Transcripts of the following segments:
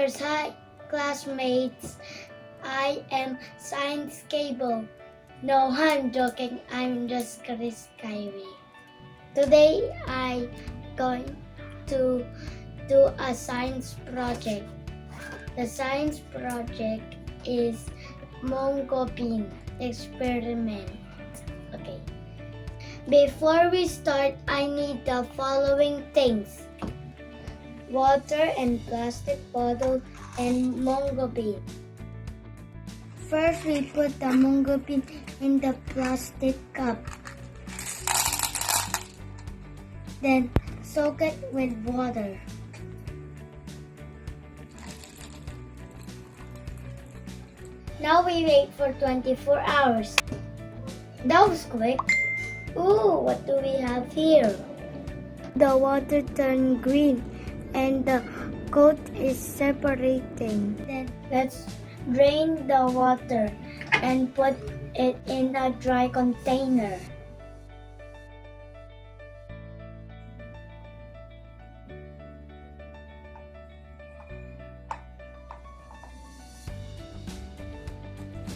Hi, classmates. I am Science Cable. No, I'm joking. I'm just Chris Kyrie. Today I going to do a science project. The science project is Monggo bean experiment. Okay. Before we start, I need the following things: water and plastic bottle and Monggo bean. First, we put the Monggo bean in the plastic cup. Then soak it with water. Now we wait for 24 hours. That was quick. Ooh, what do we have here? The water turned green and the coat is separating. Then let's drain the water and put it in a dry container.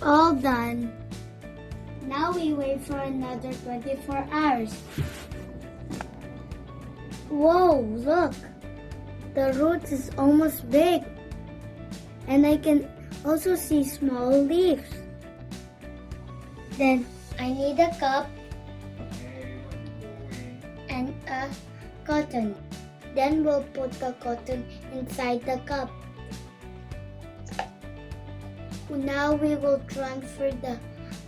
All done. Now we wait for another 24 hours. Whoa, look! The roots is almost big. And I can also see small leaves. Then I need a cup and a cotton. Then we'll put the cotton inside the cup. Now we will transfer the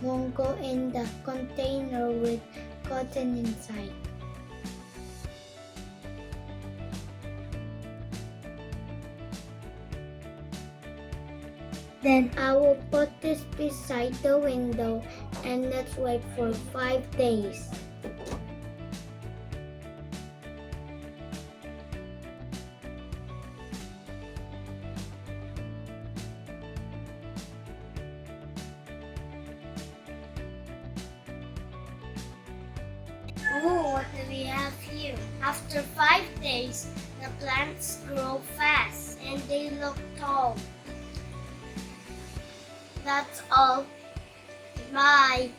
Monggo in the container with cotton inside. Then I will put this beside the window and let's wait for 5 days. Oh, what do we have here? After 5 days, the plants grow fast and they look tall. That's all. Bye.